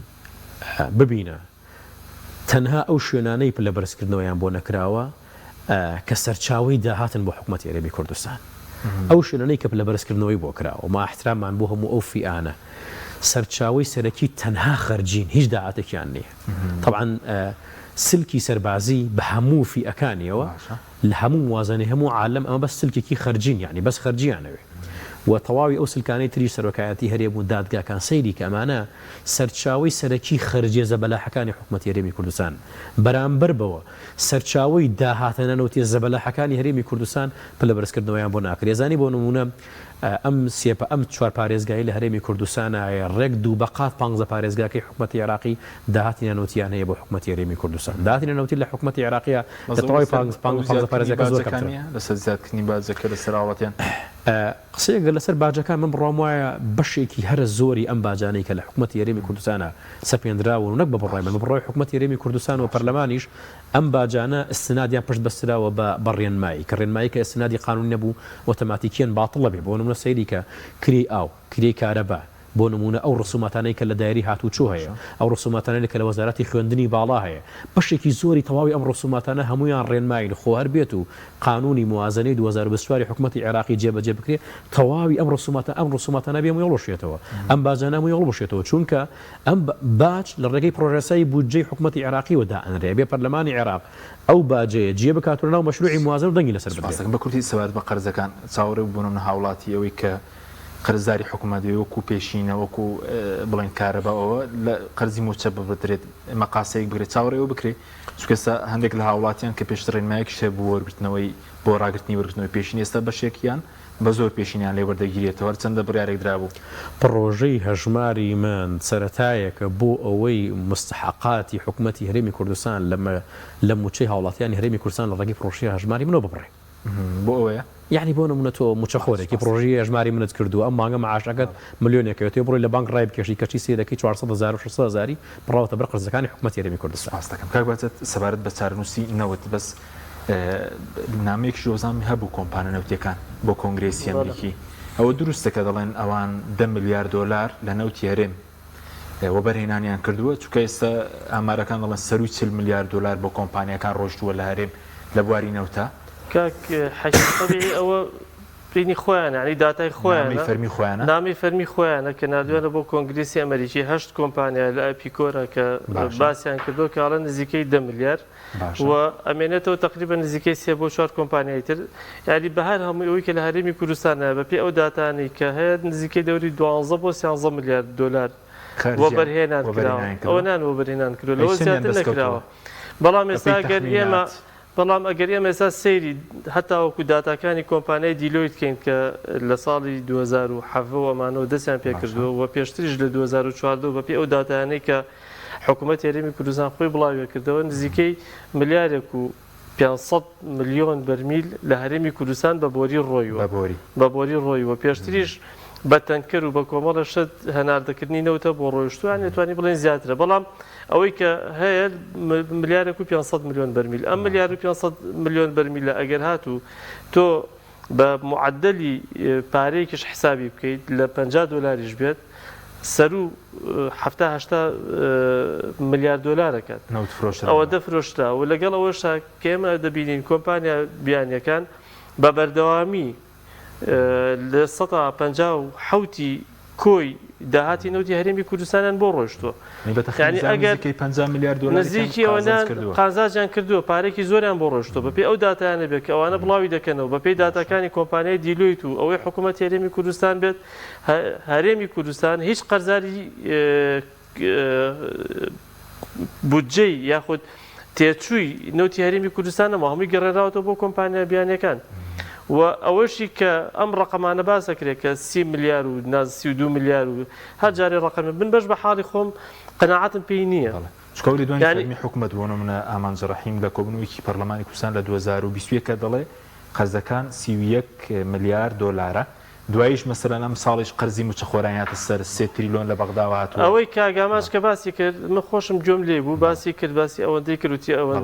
ببینە تەنها ئەو شوێنانەی پلەبەرزکردنەوەیان بۆ نەکراوە کە سەرچاوی داهاتن بۆ حکوومەتی هەرێمی کوردستان ئەو شوێنانەی کە پلەبەرزکردنەوەی بۆ کراوە ما احترامان بۆ هەموو ئەو فیئانە سەرچاوی سەرەکی تەنها خەرجین هیچ داهاتێکیان نییە طبعا سلکی سەربازی بە هەموو فیئەکانیەوە لە هەموو موازنەی هەموو عالم ئەمە بەس سلکێکی خەرجین یعنی بەس خەرجیانەوێ و تەواوی ئەو سلکانەی تری سەرۆکایەتی هەرێم و دادگاکان سەیری کە ئەمانە سەرچاوی سەرەکی خەرجیە زەبەلاحەکانی حکوومەتی هەرێمی کوردستان بەرامبەر بەوە سەرچاوی داهاتە نەنەوتی زەبەلاحەکانی هەرێمی کوردستان پلەبەرزکردنەوەیان بۆ ناکرێزانی بۆ نمونە ئەم چوار پارێزگایی لە هەرێمی کوردستانە ڕێک دوو بەقات 15 پارێزگاکەی حکوومەتی عێراقی داهاتی نەنەوتیان هەیە بۆ حکوومەتی هەرێمی کوردستان داهاتی نەنەوتی لە حکوومەتی عێراقیە لە تەواوی 15 پارێزگاکە زۆر کەمترە لەسەر زیادکردنی بازەکە لە سەراوەتیان قسەیەک لەسەر باجەکان من بڕام وایە بەشێکی هەرە زۆری ئەم باجانەی کە لە حکوومەتی هەرێمی کوردستانە سەپێنراون و نەک بە بڕای من بڕای حکوومەتی هەرێمی کوردستان و پەرلەمانیش ئەم باجانە ئستنادیان پشت بەستراوە بە ڕێنمایی کە ڕێنمایی کە ئستنادی قانون نەبوو ئۆتۆماتیکیان باتڵە بێ بۆ نمونە سەیری کە کری ئاو کری کارەبا بۆ نمونە ئەو ڕسوماتانەی کە لە دایری هاتوچوو هەیە ئەو ڕسوماتانەی کە لە وەزارەتی خوێندنی باڵا هەیە بەشێکی زۆری تەواوی ئەم ڕسوماتانە هەمویان ڕێنماین خۆ هەر بێت و قانونی موازنەی 2024 حکوومەتی عێراقی جێبەجێ بکرێت تەواوی ئەم ڕسوماتانە بێ هەڵبژێتەوە ئەم باجانە هەڵبژێتەوە چونکە ئەم باج لە ڕێگەی پرۆژەسایی بودجەی حکوومەتی عێراقی وەدائەنرێ بێ پەرلەمانی عێراق ئەو باجەیە جێ بکاتونە ناو مەشروعی موازنە و دەنگی لەسەر بدەن بە کورتی سەوارد بە قەرزەکان چاوەڕێ بوون منە هاوڵاتی ئەوەی کە قەرزداری حکوومەتی وەکو پێشینە وەکو بڵێن کارەباەوە لە قەرزی موچە ببدرێت مەقاسەیەک بگرێت چاوەڕێەوە بکرێت چونکە هەندێک لە هاوڵاتیان کە پێشتر ڕێنمایەکی شێ بۆ وەرگرتنەوەی بۆ ڕاگررتنی وەرگرتنەوەی پێشین ئێستا بەشێکیان بە زۆر پێشینیان لێ وەردەگیرێتەوە چەندە بڕیارێک درابوو پڕۆژەی هەژماری من سەرەتایەکە بۆ ئەوەی مستحقاتی حکوومەتی هەرێمی کوردستان لە موچەی هاوڵاتیانی هەرێمی کوردستان لە ڕێگەی پرۆژەی هەژماری منەوە ببڕێ بۆ ئەوەیە یعنی بۆ نمونە تۆ موچەخۆرێکی پرۆژەی هەژماری منت کردو ئەم مانگە مەعاشەکەت ملیۆنێکەوە تۆ بڕۆی لە بانک ڕای بکەشی کەچی سێدەکەی 400,000 و 600,000 بڕاوەتە بەر قەرزەکانی حکوومەتی هەرێمی کوردستان ئاستەکەم کاک بەچێت سەبارەت بە چارەنووسی نەوت بەس نامەیەکی ژۆزامی هەبوو کۆمپانە نەوتیەکان بۆ کۆنگرێسی ئەمریکی ئەوە دروستە کە دەڵێن ئەوان 10 میلیارد دلار لە نەوتی هەرێم وەبەرهێنانیان کردووە چونکە ئێستا ئامارەکان دەڵێن سەروی 40 میلیارد دلار بۆ کۆمپانیەکان ڕۆشتووە لە هەرێم لە بواری نەوتە کاک حەشی ئەوە پێنی خۆیان ینی داتای خۆیان فەرمی خۆیانە نامی فەرمی خۆیانە کە نردوێنە بۆ کۆنگرێسی ئەمریکی 8 کۆمپانیا لە ئەپیکۆرە کە باسییان کردو کە ئاڵە نزیکەی 10 میلیارد و ئەمێنێتەوە تقریبا نزیکەی 3 بۆ 4 کۆمپانیای تر یاری بەهار هەمووی ئەوی کە لە هەرێمی کوردستانە بەپێ ئەو داتانی کە هەیە نزیکەی دەوری 12 بۆ 13 میلیارد دلار وەبەرهێنان کراوە ئەوە نان وەبەرهێنان کردو لەوە زیاتر نەکراوە بەڵام ئێستا گەر ئێمە بەڵام ئەگەر ئێمە ئێستا سەیری هەتاوەکو داتاکانی کۆمپانیای دیلۆیت کەین کە لە ساڵی 2007 ئەمانەوە دەستیان پێکردووە و پێشتریش لە 2014 بەپێ ئەو داتانەی کە حکوومەت هەرێمی کوردستان خۆی بڵاوی کردەوە نزیکەی ملیارێک و 500 ملیۆن بەرمیل لە هەرێمی کوردستان بە بۆری ڕۆیوە بە بۆری ڕۆیوە پێشتریش بە تەنکەر و بە کۆمەڵە شت هەناردەکردنی نەوتە بۆ ڕۆیشتوان نێتوانی بڵێن زیاترە بەڵام ئەوەی کە هەیە ملیارێک و 500 ملیۆن بەرمیل ئەم ملیار و 500 ملیۆن بەرمیل لە ئەگەر هاتوو تۆ بە معدلی پارەیەکیش حسابی بکەیت لە 50 دلاریش بێت سەر و 70 میلیارد دلارەکەات ئەوە دەفرۆشتا و لەگەڵ ئەوەشتا کە ئێمە دەبینین کۆمپانیا بیانیەکان بە بەردەوامی لە 157 کۆی داهاتی نەوتی هەرێمی کوردستانیان بۆ ڕۆیشتووە نزیکی ئەوەنان قازاجیان کردووە پارێکی زۆریان بۆ ڕۆیشتووە بەپێ ئەو داتایانە بێت کە ئەوانە بڵاوی دەکەنەوە بەپێی داتاکانی کۆمپانیای دیلۆیت و ئەوەی حکوومەت هەرێمی کوردستان بێت هەرێمی کوردستان هیچ قەرزاری بودجەی یاخود تێچووی نەوتی هەرێمی کوردستانەوە هەمووی گەڕێراوەتەوە بۆ کۆمپانیا بیانیەکان و ئەوەشی کە ئەم ڕقەمانە باسەکرێت کە 30 میلیار و 32 میلیار و هەر جارێ ڕقەمە بن بەش بە حاڵی خۆم قەناعەتم پێی نییە چکەوری دوانی فەرمی حکوومەت بۆ نمونە ئامانجە ڕەحیم لە کۆبنەوەیەکی پەرلەمانی کوردستان لە 2021 کە دەڵێ قەرزەکان 31 میلیارد دلارە دواییش مەسەلەن ئەم ساڵیش قەرزی موچەخۆرانیاتە سەر 3 تریلیۆن لە بەغداوە هاتووە ئەوەی کاگاماش کە باسی کرد من خۆشم گوێم لێ بوو باسی کرد باسی ئەوەندەی کردوتی ئەوە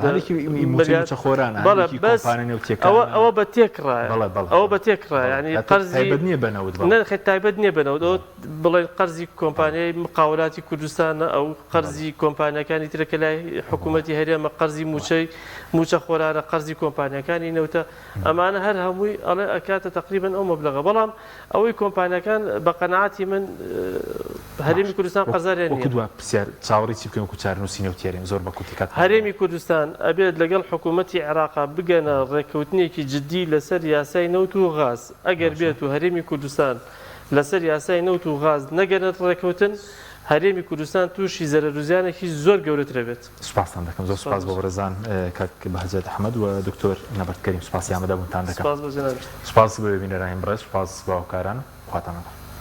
بە تێکڕایە ئەوە بە تێکڕایە ینی قەرزی نەخێت تایبەت نییە بنەوت ئەو بڵێن قەرزی کۆمپانیای مقاولاتی کوردستانە ئەو قەرزی کۆمپانیەکانی ترەکە لای حکوومەتی هەرێمە قەرزی موچەخۆرانە قەرزی کۆمپانیەکانی نەوتە ئەمانە هەر هەمووی ئەڵێ ئەکاتە تقریبن ئەو مەبلەغە بەڵام ئەوەی کۆمپانیەکان بە قەناعەتی من هەرێمی کوردستان قەرزاریان نییە چاوەڕی چی بکەین وەکو چارەنووسی نەوتی هەرێم زۆر بە کورتی کات هەرێمی کوردستان ئەبێت لەگەڵ حکوومەتی عێراقا بگەنە ڕێکەوتنێکی جددی لەسەر یاسای نەوت و غاز ئەگەر بێت و هەرێمی کوردستان لەسەر یاسای نەوت و غاز نەگەنێت ڕێکەوتن هەرێمی کوردستان تووشی زەرەرزیانێکی زۆر گەورەترە بێت سوپاسان دەکەم زۆر سوپاس بۆ بەڕێزان کاک بەهەجەت ئەحمەد و دکتۆر نەبەردکەریم سوپاسی ئامادەبوونتان دەکەم سوپاس بۆ جەناب سوپاس بۆ ببینەرانی بەڕێز سوپاس بە هاوکاران خواتان